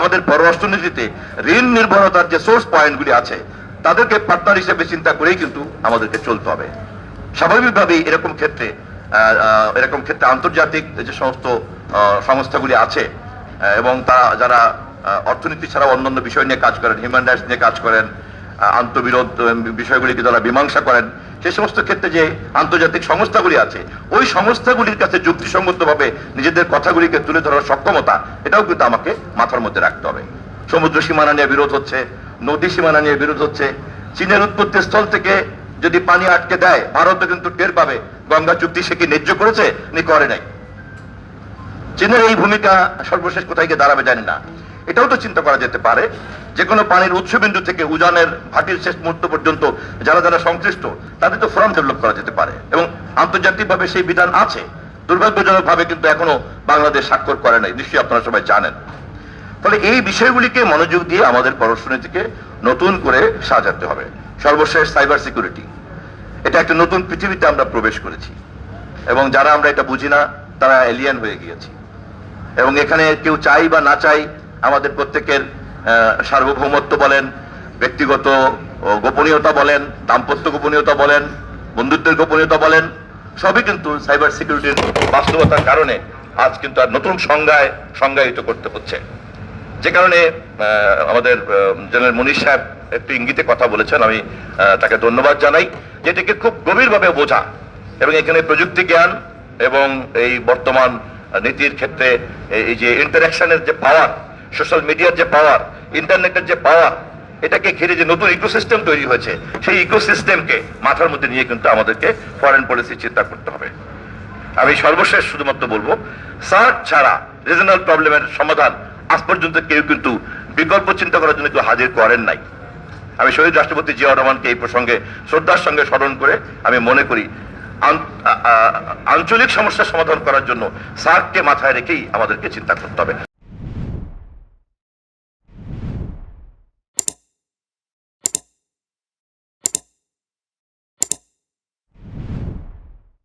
আমাদের পররাষ্ট্রনীতিতে ঋণ নির্ভরতার যে সোর্স পয়েন্টগুলি আছে তাদেরকে পার্টনার হিসেবে চিন্তা করেই কিন্তু আমাদেরকে চলতে হবে। স্বাভাবিকভাবেই এরকম ক্ষেত্রে আন্তর্জাতিক যে সমস্ত সংস্থাগুলি আছে এবং তারা যারা অর্থনীতি ছাড়া অন্যান্য বিষয় নিয়ে কাজ করেন, হিউম্যান রাইটস নিয়ে কাজ করেন, আন্তঃবিরোধ বিষয়গুলিকে যারা মীমাংসা করেন, সেই সমস্ত ক্ষেত্রে যে আন্তর্জাতিক সংস্থাগুলি আছে ওই সংস্থাগুলির কাছে যুক্তিসঙ্গতভাবে নিজেদের কথাগুলিকে তুলে ধরার সক্ষমতা, এটাও কিন্তু আমাকে মাথার মধ্যে রাখতে হবে। সমুদ্র সীমানা নিয়ে বিরোধ হচ্ছে, নদী সীমানা নিয়ে বিরোধ হচ্ছে। চীনের উৎপত্তি স্থল থেকে যদি পানি আটকে দেয়, ভারতও কিন্তু টের পাবে গঙ্গা চুক্তি সে কি ন্যায্য করেছে নি করে নাই। চীনের এই ভূমিকা সর্বশেষ কোথায় গিয়ে দাঁড়াবে জানি না। এটাও তো চিন্তা করা যেতে পারে যে কোনো পানির উৎসবিন্দু থেকে উজানের ভাটির শেষ মুহূর্ত পর্যন্ত যারা যারা সংশ্লিষ্ট তাদের তো ফোরাম ডেভেলপ করা যেতে পারে এবং আন্তর্জাতিকভাবে সেই বিধান আছে। দুর্ভাগ্যজনকভাবে কিন্তু এখনো বাংলাদেশ স্বাক্ষর করে নাই, নিশ্চয়ই আপনারা সবাই জানেন। ফলে এই বিষয়গুলিকে মনোযোগ দিয়ে আমাদের পররাষ্ট্রনীতিকে নতুন করে সাজাতে হবে। সর্বশেষ সাইবার সিকিউরিটি, এটা একটা নতুন পৃথিবীতে আমরা প্রবেশ করেছি এবং যারা আমরা এটা বুঝি না তারা এলিয়েন হয়ে গিয়েছি এবং এখানে কেউ চাই বা না চাই আমাদের প্রত্যেকের সার্বভৌমত্ব বলেন, ব্যক্তিগত গোপনীয়তা বলেন, দাম্পত্য গোপনীয়তা বলেন, বন্ধুত্বের গোপনীয়তা বলেন, সবই কিন্তু সাইবার সিকিউরিটির বাস্তবতার কারণে আজ কিন্তু আর নতুন সংজ্ঞায়িত করতে হচ্ছে। যে কারণে আমাদের জেনারেল মুনির সাহেব একটু ইঙ্গিতে কথা বলেছেন, আমি তাকে ধন্যবাদ জানাই, যেটাকে খুব গভীরভাবে বোঝা এবং এখানে প্রযুক্তি জ্ঞান এবং এই বর্তমান নীতির ক্ষেত্রে এই যে ইন্টারাকশনের যে পাওয়ার, সোশ্যাল মিডিয়ার যে পাওয়ার, ইন্টারনেটের যে পাওয়ার, এটাকে ঘিরে যে নতুন ইকোসিস্টেম তৈরি হয়েছে, সেই ইকোসিস্টেমকে মাথার মধ্যে নিয়ে কিন্তু আমাদেরকে ফরেন পলিসি চিন্তা করতে হবে। আমি সর্বশেষ শুধুমাত্র বলবো, সার্ক ছাড়া রিজনাল প্রবলেমের সমাধান আজ পর্যন্ত কেউ কিন্তু বিকল্প চিন্তা করার জন্য কেউ হাজির করেন নাই। আমি শহীদ রাষ্ট্রপতি জিয়াউর রহমানকে এই প্রসঙ্গে শ্রদ্ধার সঙ্গে স্মরণ করে আমি মনে করি আঞ্চলিক সমস্যার সমাধান করার জন্য সার্ককে মাথায় রেখেই আমাদেরকে চিন্তা করতে হবে।